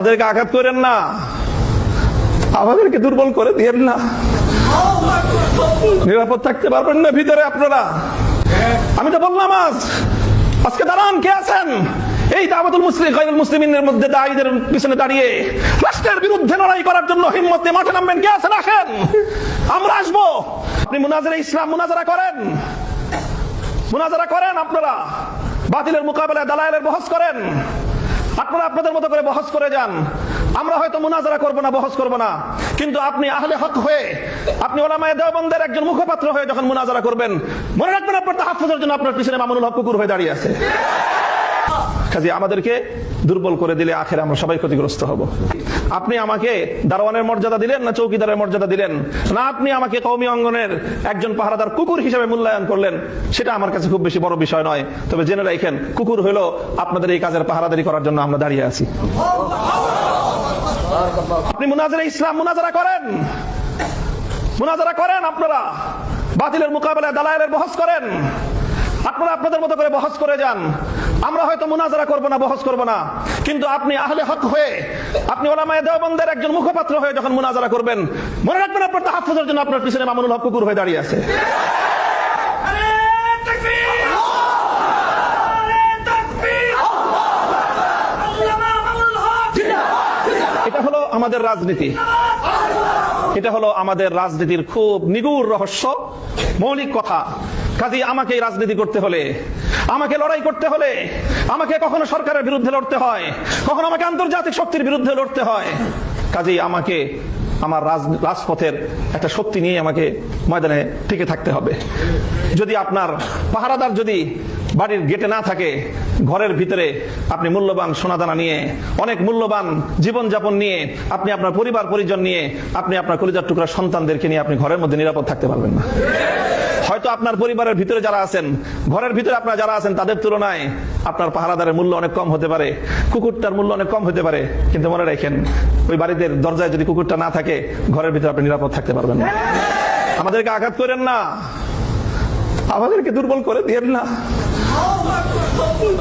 আমাদেরকে আঘাত করেন না, আমাদেরকে দুর্বল করে দিয়েন না। নিরাপদ থাকতে পারবেন না ভিতরে আপনারা। আমি তো বললাম আজকে দাঁড়ান, কে আছেন এই দাওয়াতুল মুসলিম গায়রুল মুসলিমিনের মধ্যে দায়ীদের পিছনে দাঁড়িয়ে রাষ্ট্রের বিরুদ্ধে লড়াই করার জন্য হিম্মত নিয়ে মাঠে নামবেন? কে আছেন? আসেন, আমরা আসবো। আপনি মুনাজারা ইসলাম মুনাজারা করেন, মুনাজারা করেন। আপনারা বাতিলের মোকাবেলায় দালায়েলের বহস করেন। আপনারা আপনাদের মতো করে বহস করে যান। আমরা হয়তো মুনাজারা করব না, বহস করব না, কিন্তু আপনি আহলে হক হয়ে, আপনি উলামায়ে দেওবন্দের একজন মুখপাত্র হয়ে যখন মুনাজারা করবেন, মনে রাখবেন আপনার তাহাফুজের জন্য আপনার পিছনে মামুনুল হক কুকুর হয়ে দাঁড়িয়ে আছে। কাজে আমাদেরকে দুর্বল করে দিলে আখেরে আমরা সবাই ক্ষতিগ্রস্ত হব। আপনি আমাকে দারোয়ানের মর্যাদা দিলেন না চৌকিদারের মর্যাদা দিলেন, না আপনি আমাকে কওমি অঙ্গনের একজন পাহারাদার কুকুর হিসেবে মূল্যায়ন করলেন, সেটা আমার কাছে খুব বেশি বড় বিষয় নয়। তবে জেনে রাখেন, কুকুর হলো আপনাদের এই কাজের পাহারাদারি করার জন্য আমরা দাঁড়িয়ে আছি। আপনি মুনাজারা ইসলাম মুনাজারা করেন, মুনাজারা করেন। আপনারা বাতিলের মোকাবেলায় দালায়েলের বহস করেন। আপনারা আপনাদের মতো করে বহস করে যান। আমরা হয়তো মুনাজারা করব না, বহস করব না, কিন্তু আপনি আহলে হক হয়ে, আপনি উলামায়ে দেওবন্দের একজন মুখপাত্র হয়ে যখন মুনাজারা করবেন, মনে রাখবেন আপনার তাহাফুজের জন্য আপনার পিছনে মামুনুল হক কুকুর হয়ে দাঁড়িয়ে আছে। এটা হলো আমাদের রাজনীতি, এটা হলো আমাদের রাজনীতির খুব নিগুড় রহস্য, মৌলিক কথা। কাজেই আমাকে রাজনীতি করতে হলে, আমাকে লড়াই করতে হলে, আমাকে কখনো সরকারের বিরুদ্ধে লড়তে হয়, কখনো আমাকে আন্তর্জাতিক শক্তির বিরুদ্ধে লড়তে হয়। কাজেই আমাকে আমার রাজপথের একটা শক্তি নিয়ে আমাকে ময়দানে টিকে থাকতে হবে। যদি আপনার পাহারাদার যদি বাড়ির গেটে না থাকে, ঘরের ভিতরে আপনি মূল্যবান সোনাদানা নিয়ে, অনেক মূল্যবান জীবনযাপন নিয়ে, আপনি আপনার পরিবার পরিজন নিয়ে, আপনি আপনার কলিজার টুকরা সন্তানদেরকে নিয়ে আপনি ঘরের মধ্যে নিরাপদ থাকতে পারবেন না। হয়তো আপনার পরিবারের ভিতরে যারা আছেন, ঘরের ভিতরে আপনারা যারা আছেন, তাদের তুলনায় আপনার পাহারাদারের মূল্য অনেক কম হতে পারে, কুকুরটার মূল্য অনেক কম হতে পারে, কিন্তু মনে রাখেন, ওই বাড়িতে দরজায় যদি কুকুরটা না থাকে, ঘরের ভিতরে আপনি নিরাপদ থাকতে পারবেন না। আমাদেরকে আঘাত করেন না, আমাদেরকে দুর্বল করে দিয়েন না।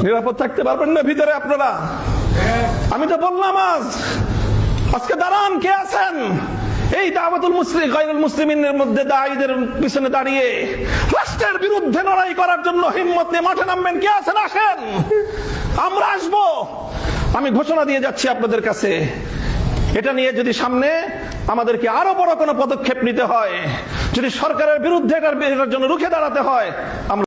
নিরাপদ থাকতে পারবেন না ভিতরে আপনারা। আমি তো বললাম আজকে দাঁড়ান, কে আছেন এই দাওয়াতুল মুসলিম গায়রুল মুসলিমিনের মধ্যে দায়ীদের পিছনে দাঁড়িয়ে রাষ্ট্রের বিরুদ্ধে লড়াই করার জন্য হিম্মত নিয়ে মাঠে নামবেন? কে আছেন? আসেন, আমরা আসবো। আমি ঘোষণা দিয়ে যাচ্ছি আপনাদের কাছে, এটা নিয়ে যদি সামনে আমাদেরকে আরো বড় কোনো পদক্ষেপ নিতে হয়, যদি সরকারের বিরুদ্ধে এটার জন্য রুখে দাঁড়াতে হয়, আমরা